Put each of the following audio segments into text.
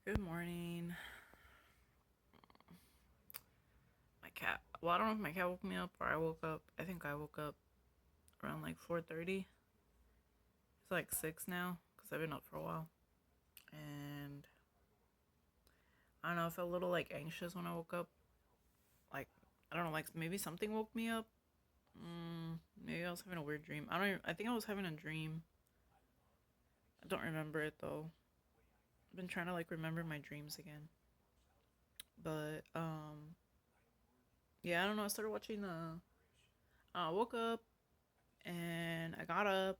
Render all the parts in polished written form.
Good morning. My cat. Well, I don't know if my cat woke me up or I woke up. I think I woke up around like 4:30. It's like 6 now because I've been up for a while. And I don't know, I felt a little like anxious when I woke up. Like, I don't know, like maybe something woke me up. Maybe I was having a weird dream. I think I was having a dream. I don't remember it though. I've been trying to like remember my dreams again. But, yeah, I don't know. I started watching I woke up and I got up.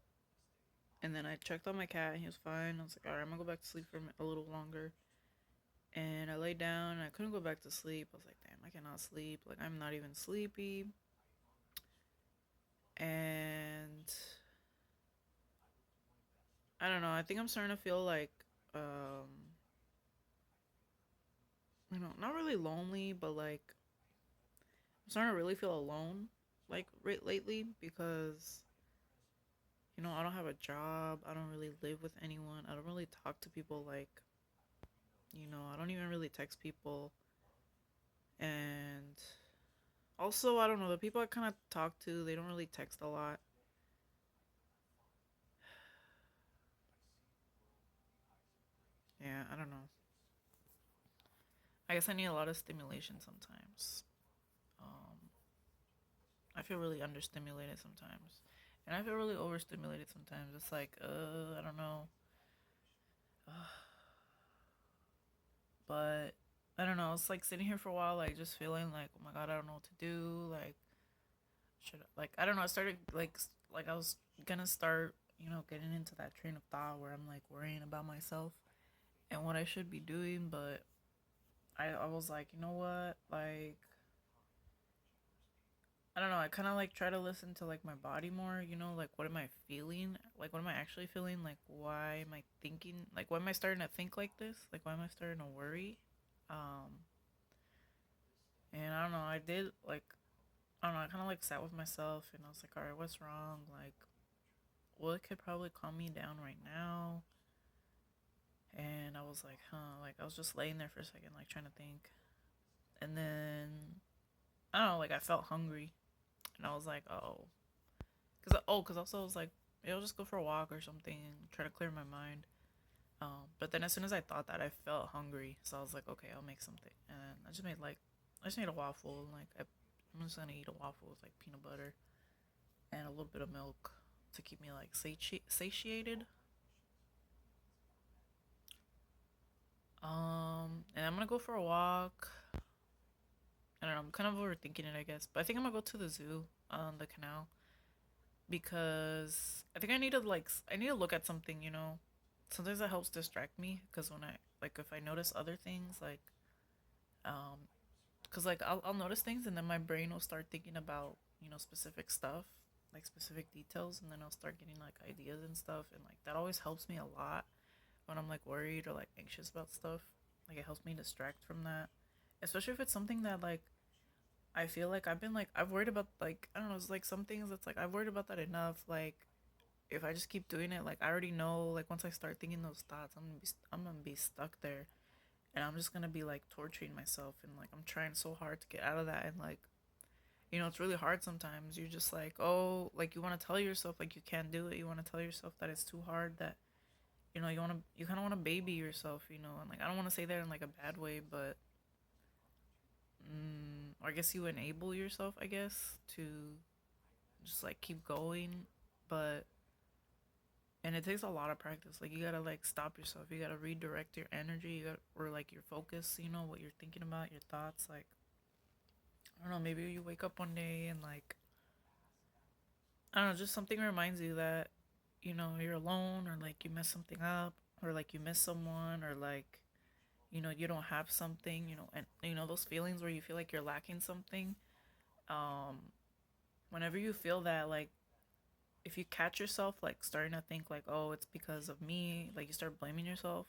And then I checked on my cat and he was fine. I was like, all right, I'm gonna go back to sleep for a little longer. And I laid down and I couldn't go back to sleep. I was like, damn, I cannot sleep. Like, I'm not even sleepy. And I don't know. I think I'm starting to feel like, not really lonely, but like, I'm starting to really feel alone, like, lately because, I don't have a job. I don't really live with anyone. I don't really talk to people like, I don't even really text people. And also, I don't know, the people I kind of talk to, they don't really text a lot. Yeah, I don't know. I guess I need a lot of stimulation sometimes. Um, I feel really understimulated sometimes. And I feel really overstimulated sometimes. It's like, I don't know. But I don't know. It's like sitting here for a while, like just feeling like, oh my god, I don't know what to do. Like, I don't know. I started like I was gonna start, getting into that train of thought where I'm like worrying about myself and what I should be doing, but I was like, you know what? Like, I don't know. I kind of like try to listen to like my body more, like what am I feeling? Like, what am I actually feeling? Like, why am I thinking? Like, why am I starting to think like this? Like, why am I starting to worry? Um, and I don't know. I don't know. I kind of like sat with myself and I was like, all right, what's wrong? Like, what could probably calm me down right now? And I was like, huh. Like, I was just laying there for a second, like trying to think. And then, I don't know, like, I felt hungry. And I was like, cause also I was like, maybe I'll just go for a walk or something and try to clear my mind. But then as soon as I thought that, I felt hungry, so I was like, okay, I'll make something. And I just made a waffle. I'm just gonna eat a waffle with like peanut butter and a little bit of milk to keep me like satiated. And I'm gonna go for a walk. I don't know. I'm kind of overthinking it, I guess, but I think I'm gonna go to the zoo on the canal because I think I need to look at something. Sometimes that helps distract me because when I like if I notice other things um because like I'll notice things and then my brain will start thinking about specific stuff, like specific details, and then I'll start getting like ideas and stuff, and like that always helps me a lot when I'm like worried or like anxious about stuff. Like it helps me distract from that, especially if it's something that like I feel like I've worried about, like I don't know, it's like some things that's like I've worried about that enough. Like if I just keep doing it, like I already know, like once I start thinking those thoughts, I'm gonna be stuck there, and I'm just gonna be like torturing myself, and like I'm trying so hard to get out of that, and like it's really hard sometimes. You're just like, oh, like you want to tell yourself like you can't do it. You want to tell yourself that it's too hard. That you kind of want to baby yourself, and like I don't want to say that in like a bad way, but I guess you enable yourself, I guess, to just like keep going, but and it takes a lot of practice. Like you gotta like stop yourself. You gotta redirect your energy. You got or like your focus. What you're thinking about, your thoughts. Like I don't know. Maybe you wake up one day and like I don't know, just something reminds you that you're alone, or like you mess something up, or like you miss someone, or like you don't have something. And those feelings where you feel like you're lacking something. Um, Whenever you feel that, like if you catch yourself like starting to think like, oh, it's because of me, like you start blaming yourself,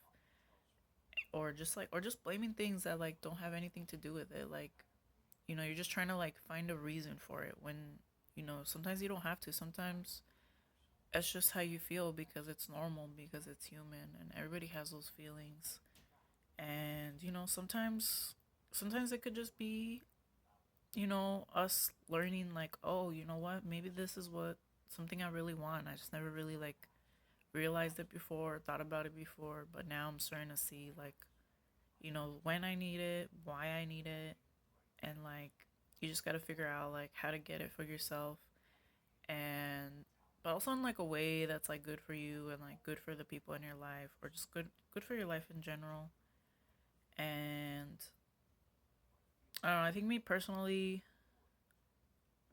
or just blaming things that like don't have anything to do with it, like you're just trying to like find a reason for it when sometimes you don't have to. Sometimes it's just how you feel because it's normal, because it's human, and everybody has those feelings. And sometimes it could just be, us learning like, oh, you know what, maybe this is what something I really want. I just never really like realized it before, thought about it before, but now I'm starting to see like, when I need it, why I need it, and like you just got to figure out like how to get it for yourself, and but also in like a way that's like good for you and like good for the people in your life, or just good for your life in general. And I don't know, I think me personally,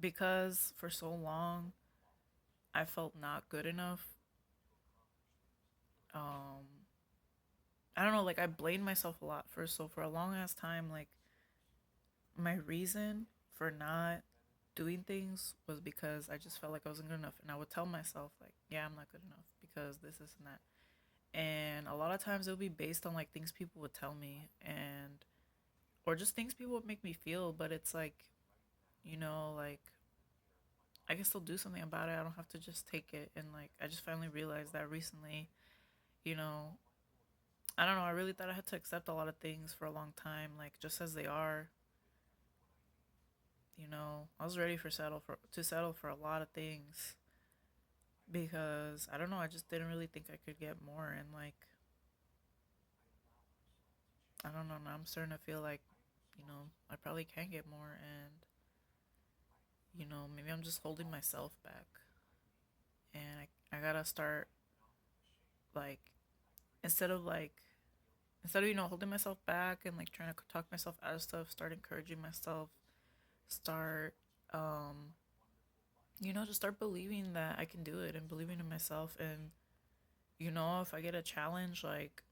because for so long I felt not good enough, um I don't know, like I blamed myself a lot for a long ass time, like my reason for not doing things was because I just felt like I wasn't good enough, and I would tell myself like, yeah, I'm not good enough because this and that. And a lot of times it would be based on like things people would tell me, and or just things people would make me feel, but it's like, like I can still do something about it. I don't have to just take it. And like I just finally realized that recently, you know, I don't know, I really thought I had to accept a lot of things for a long time, like just as they are. I was ready to settle for a lot of things because I don't know, I just didn't really think I could get more. And like I don't know, now I'm starting to feel like, I probably can get more. And maybe I'm just holding myself back. And I gotta start like, instead of like instead of holding myself back and like trying to talk myself out of stuff, start encouraging myself, start just start believing that I can do it and believing in myself. And if I get a challenge, like,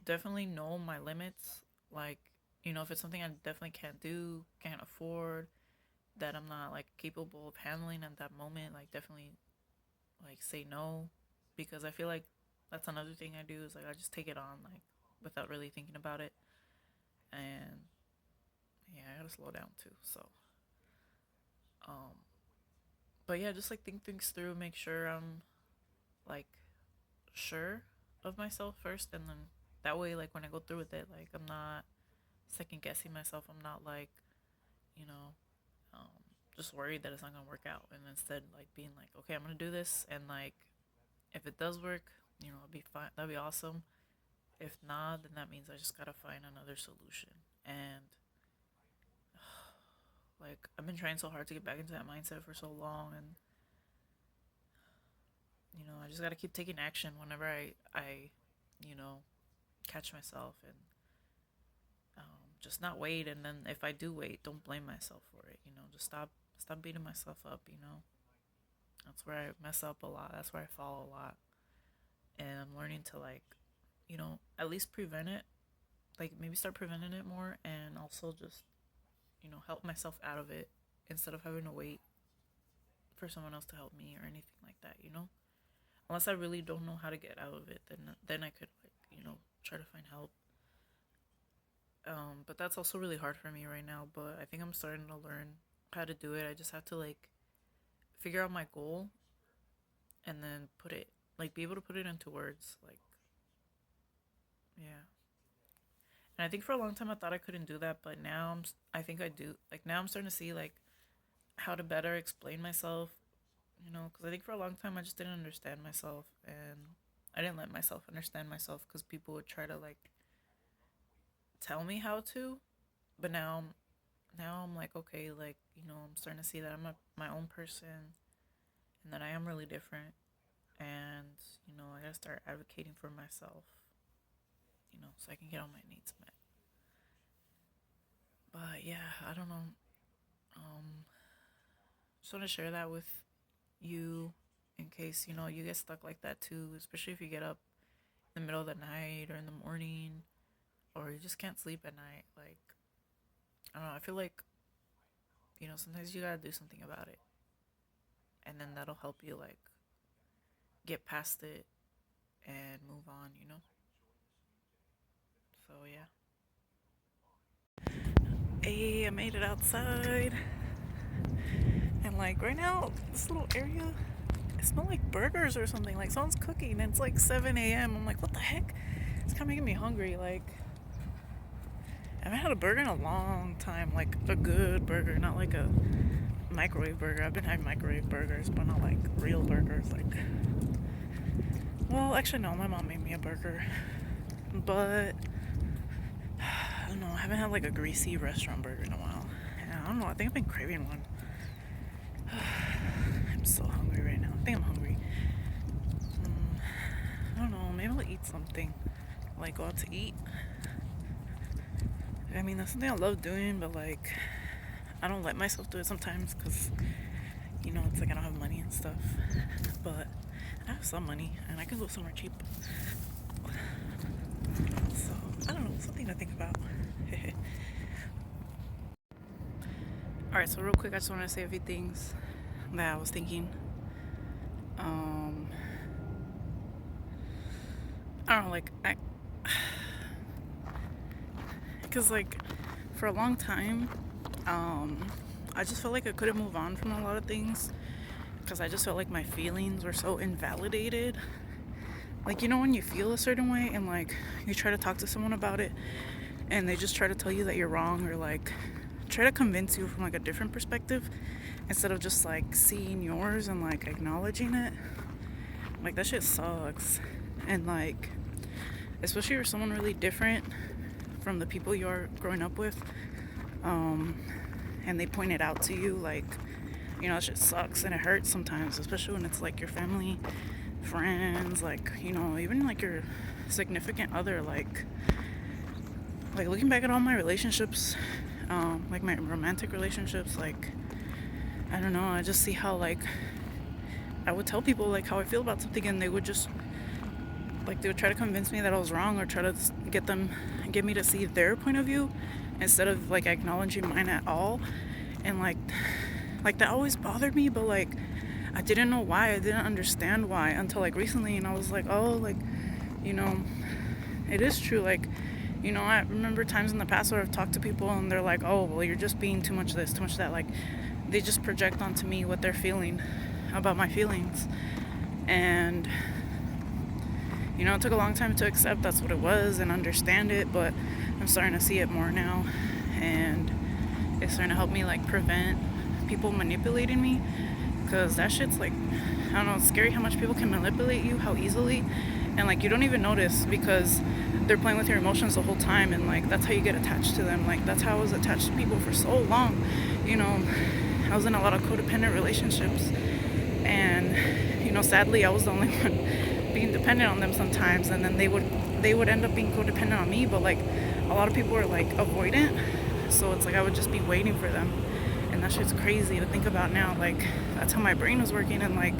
definitely know my limits. Like, if it's something I definitely can't do, can't afford, that I'm not like capable of handling at that moment, like definitely like say no. Because I feel like that's another thing I do, is like I just take it on like without really thinking about it. And yeah, I gotta slow down too. So um but yeah, just like think things through, make sure I'm like sure of myself first, and then that way like when I go through with it, like I'm not second guessing myself. I'm not like, you know, um, just worried that it's not gonna work out, and instead like being like, okay, I'm gonna do this, and like if it does work, it'll be fine. That'll be awesome. If not, then that means I just gotta find another solution. And like I've been trying so hard to get back into that mindset for so long, and I just gotta keep taking action whenever I you know catch myself. And just not wait. And then if I do wait, don't blame myself for it. Just stop beating myself up. That's where I mess up a lot. That's where I fall a lot. And I'm learning to like, at least prevent it. Like maybe start preventing it more, and also just help myself out of it instead of having to wait for someone else to help me or anything like that. Unless I really don't know how to get out of it, then I could like try to find help. But that's also really hard for me right now. But I think I'm starting to learn how to do it. I just have to like figure out my goal, and then put it like be able to put it into words. Like, yeah. And I think for a long time I thought I couldn't do that, but now I think I do. Like now I'm starting to see like how to better explain myself. Because I think for a long time I just didn't understand myself, and I didn't let myself understand myself because people would try to like tell me how to. But now I'm like, okay, like I'm starting to see that I'm my own person, and that I am really different. And I gotta start advocating for myself, so I can get all my needs met. But yeah, I don't know. Um, just want to share that with you in case you get stuck like that too, especially if you get up in the middle of the night or in the morning, or you just can't sleep at night. Like I don't know. I feel like sometimes you gotta do something about it, and then that'll help you like get past it and move on. So yeah. Hey, I made it outside. And like right now, this little area, it smells like burgers or something. Like someone's cooking. And it's like 7 a.m. I'm like, what the heck? It kind of making me hungry. Like, I haven't had a burger in a long time. Like, a good burger, not like a microwave burger. I've been having microwave burgers, but not like real burgers. Like, well, actually, no, my mom made me a burger. But, I don't know, I haven't had like a greasy restaurant burger in a while. And I don't know, I think I've been craving one. I'm so hungry right now. I think I'm hungry. I don't know, maybe I'll eat something. Like, go out to eat. I mean, that's something I love doing, but like, I don't let myself do it sometimes because, you know, it's like I don't have money and stuff. But I have some money and I can go somewhere cheap. So, I don't know, something to think about. Alright, so real quick, I just want to say a few things that I was thinking. I don't know, like, because like, for a long time, I just felt like I couldn't move on from a lot of things because I just felt like my feelings were so invalidated. Like, you know, when you feel a certain way and like you try to talk to someone about it and they just try to tell you that you're wrong, or like try to convince you from like a different perspective instead of just like seeing yours and like acknowledging it. Like, that shit sucks. And like, especially if you're someone really different from the people you're growing up with, and they point it out to you, like, you know, that shit sucks and it hurts sometimes, especially when it's like your family, friends, like, you know, even like your significant other. Like looking back at all my relationships, like my romantic relationships, like, I don't know, I just see how like I would tell people like how I feel about something and they would just like, they would try to convince me that I was wrong, or try to get me to see their point of view instead of like acknowledging mine at all. And like that always bothered me, but like I didn't know why. I didn't understand why until like recently, and I was like, oh, like, you know, it is true. Like, you know, I remember times in the past where I've talked to people and they're like, oh, well, you're just being too much this, too much that. Like, they just project onto me what they're feeling about my feelings. And, you know, it took a long time to accept that's what it was and understand it, but I'm starting to see it more now. And it's starting to help me like prevent people manipulating me, because that shit's like, I don't know, it's scary how much people can manipulate you, how easily, and like you don't even notice because they're playing with your emotions the whole time. And like, that's how you get attached to them. Like, that's how I was attached to people for so long. You know, I was in a lot of codependent relationships, and, you know, sadly I was the only one being dependent on them sometimes, and then they would end up being codependent on me. But like, a lot of people are like avoidant, so it's like I would just be waiting for them. And that shit's crazy to think about now. Like, that's how my brain was working. And like,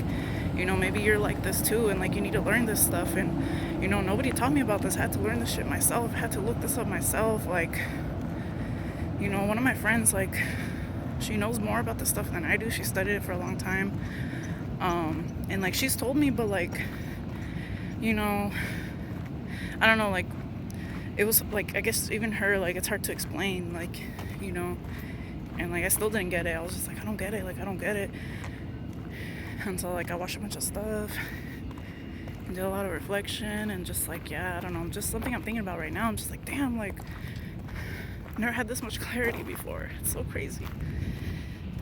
you know, maybe you're like this too, and like you need to learn this stuff. And, you know, nobody taught me about this. I had to learn this shit myself. I had to look this up myself. Like, you know, one of my friends, like, she knows more about this stuff than I do. She studied it for a long time. And like, she's told me, but like, you know, I don't know, like, it was like, I guess even her, like, it's hard to explain, like, you know. And like, I still didn't get it. I was just like, I don't get it. Like, I don't get it. And so like, I watched a bunch of stuff and did a lot of reflection, and just like, yeah, I don't know, just something I'm thinking about right now. I'm just like, damn, like, I've never had this much clarity before. It's so crazy.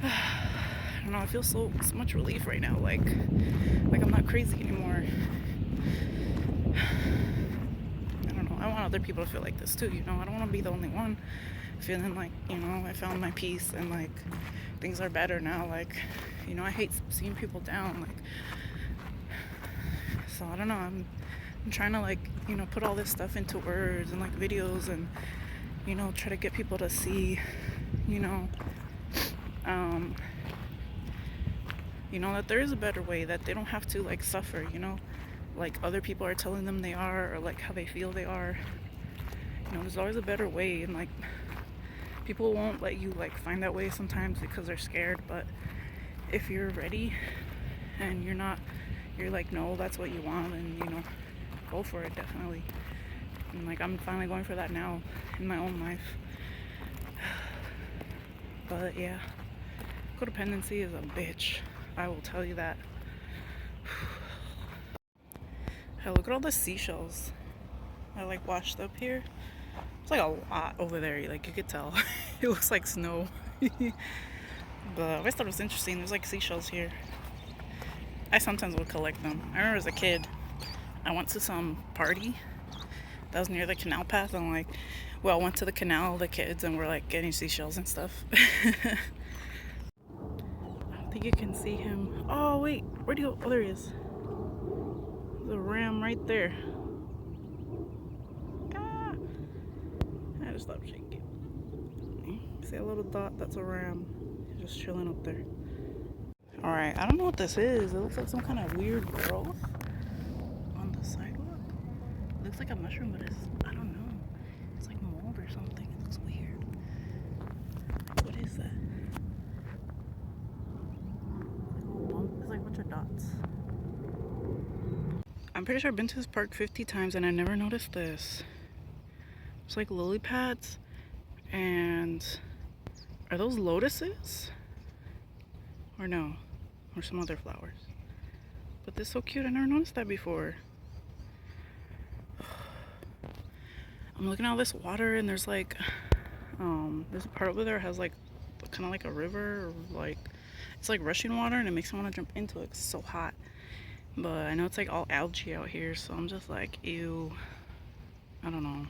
I don't know, I feel so much relief right now. Like I'm not crazy anymore. I don't know, I want other people to feel like this too, you know. I don't want to be the only one feeling like, you know, I found my peace and like things are better now. Like, you know, I hate seeing people down. Like, so I don't know, I'm trying to like, you know, put all this stuff into words and like videos, and, you know, try to get people to see, you know, that there is a better way, that they don't have to like suffer, you know, like other people are telling them they are, or like how they feel they are. You know, there's always a better way. And like, people won't let you like find that way sometimes because they're scared. But if you're ready and you're like, no, that's what you want, and, you know, go for it, definitely. And like, I'm finally going for that now in my own life. But yeah, codependency is a bitch, I will tell you that. Hey, look at all the seashells. I like washed up here. It's like a lot over there, like you could tell. It looks like snow. But I always thought it was interesting. There's like seashells here. I sometimes would collect them. I remember as a kid, I went to some party that was near the canal path, and like, well, I went to the canal, the kids, and we're like getting seashells and stuff. I don't think you can see him. Oh wait, where'd he go? Oh, there he is. There's a ram right there. Ah! I just stopped shaking. See a little dot? That's a ram. He's just chilling up there. Alright, I don't know what this is. It looks like some kind of weird growth on the sidewalk. It looks like a mushroom, but it's, I don't know. It's like mold or something. It looks weird. What is that? It's like a bunch of dots. I'm pretty sure I've been to this park 50 times and I never noticed this. It's like lily pads. And are those lotuses? Or no? Or some other flowers? But this is so cute. I never noticed that before. I'm looking at all this water and there's like there's a part over there that has like kind of like a river, or like it's like rushing water, and it makes me want to jump into it 'cause it's so hot. But I know it's like all algae out here, so I'm just like, ew. I don't know.